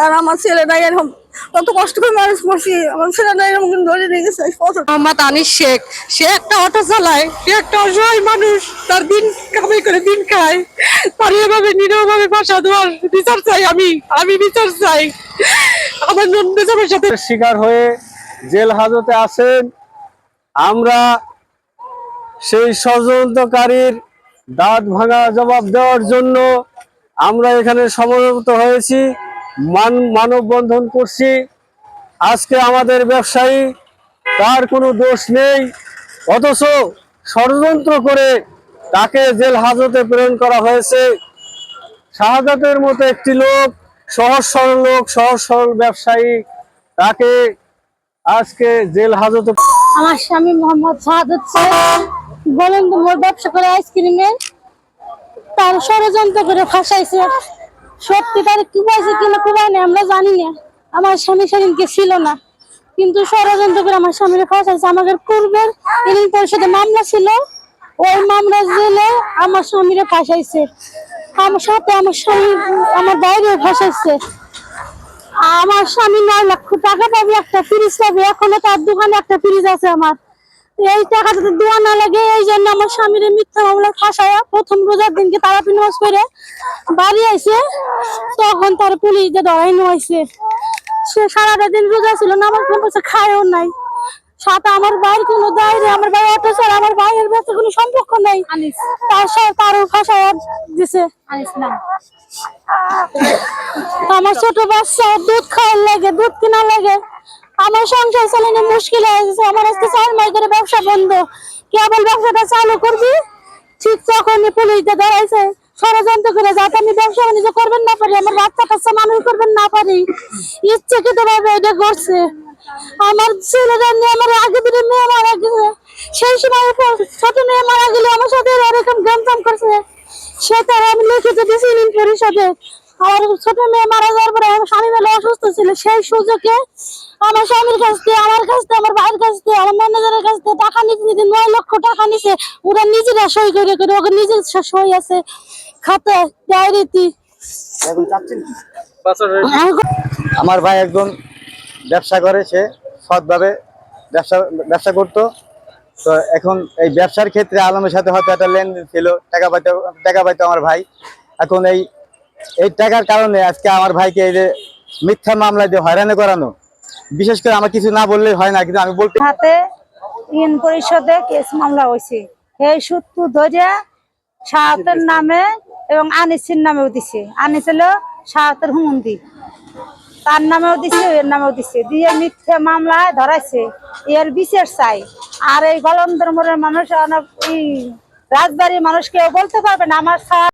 আর আমার ছেলেটা এরকম কত কষ্ট করে মানুষ করছি, আমার ছেলেটা এরকম ধরে নিয়ে গেছে। মোহাম্মদ আনিস শেখ, সে একটা অটো চালায়, সে একটা অসহায় মানুষ, তার দিন কামাই করে দিন খায়, তার এভাবে নিরীহভাবে ফাঁসা দেওয়ার বিচার চাই। আমি বিচার চাই। আমার নন্দের সাথে শিকার হয়ে জেল হাজতে আছেন। আমরা সেই ষড়যন্ত্রকারীর দাঁত ভাঙা জবাব দেওয়ার জন্য আমরা এখানে সমবেত হয়েছি, মানববন্ধন করছি। আজকে আমাদের ব্যবসায়ী, তার কোনো দোষ নেই, অথচ ষড়যন্ত্র করে তাকে জেল হাজতে প্রেরণ করা হয়েছে। শাহাদাতের মতো একটি লোক, সহজ সরল ব্যবসায়ী, তাকে আজকে জেল হাজতে। আমার স্বামী মোহাম্মদ শাহাদাত বলেন তো, মোর ব্যবসা করে আইসক্রিমের, তার ষড়যন্ত্র করে ফাঁসাইছে। সত্যি তার কুবাইছে কিনা কুবাই না আমরা জানি না। আমার স্বামী সেদিনকে ছিল না, কিন্তু ষড়যন্ত্র করে আমার স্বামীকে ফাঁসাইছে। আমাদের পূর্বের ইউনিয়ন পরিষদে মামলা ছিল, ওই মামলা জেলে আমার স্বামীরে ফাঁসাইছে। আমার সাথে আমার স্বামী আমার বাইরেও ফাঁসাইছে। আমার স্বামী 9 লক্ষ টাকা পাবে, একটা ফ্রিজ পাবে। এখনো তার দোকানে একটা ফ্রিজ আছে। আমার এই টাকা যাতে দেওয়া না লাগে, এই জন্য আমার স্বামীর মিথ্যা মামলা ফাঁসায়া প্রথম রোজার দিনকে তারাপি নামাজ পড়ে বাড়ি আইছে, তখন তার পুলিশ দিয়ে ধরাইনো হয়েছে। সে সারাটা দিন রোজা ছিল, নামাজ পড়ছে, খায়ও নাই। সাথে আমার ভাইয়ের কোনো দায় নেই, আমার ভাই অটো ছাড়া, আমার ভাইয়ের ব্যস্ত কোনো সম্পর্ক নেই। তার সাথে তারও ফাঁসায়া দিছে। আমার ছোট বাচ্চা দুধ খাওয়ার লাগে, দুধ কেনা লাগে। আমার সংসার চালানো মুশকিল হয়ে গেছে। আমার আজকে 4 মাস ধরে ব্যবসা বন্ধ। কেবল ব্যবসাটা চালু করবি, ঠিক তখনই পুলিশ দিয়ে ধরাইছে ষড়যন্ত্র করে, যাতে আমি ব্যবসা বাণিজ্য করবেন না পারি, আমার বাচ্চা কাচ্চা মানুষ করবেন না পারি, ইচ্ছাকৃত ভাবে এটা করছে। আমার ছেলেরা নিয়ে আমার আগে দিনে মেয়ে মারা গেছে। সেই সময় ছোট মেয়ে মারা গেলে আমার সাথে এরকম গ্যামজাম করছে। সেটা আমি লিখিত দিয়েছি ইউনিয়ন পরিষদে। আমার ছোট মেয়ে মারা যাওয়ার পরে আমার স্বামী মেলে অসুস্থ ছিল, সেই সুযোগে আমার স্বামীর কাছ থেকে, আমার কাছ থেকে, আমার ভাইয়ের কাছ থেকে, আমার ম্যানেজারের কাছ থেকে টাকা নিতে 9 লক্ষ টাকা নিছে। ওরা নিজেরা সই করে ওকে নিজের সই আছে খাতে, ডায়েরিতে। আমার ভাই একজন ব্যবসা করে, সে সৎভাবে ব্যবসা করতো। তো এখন এই ব্যবসার ক্ষেত্রে আলমের সাথে হয়তো একটা লেনদেন ছিল, টাকা পাইতো আমার ভাই। এখন এই টাকার কারণে আজকে আমার ভাইকে এই যে মিথ্যা মামলা দিয়ে হয়রানি করানো, বিশেষ করে আমার কিছু না বললেই হয় না, কিন্তু আমি বলতে হাতে ইউনিয়ন পরিষদে কেস মামলা হয়েছে। এই সূত্র ধরে শাহাদাতের নামে এবং আনিসের নামেও দিছে। আনিস হলো শাহাদাতের হুমন্দি, তার নামেও দিছে, এর নামেও দিছে, দিয়ে মিথ্যা মামলায় ধরাইছে। এর বিচার চাই। আর এই গলন্দর মোড়ের মানুষ, এই রাজবাড়ির মানুষ কেউ বলতে পারবে না আমার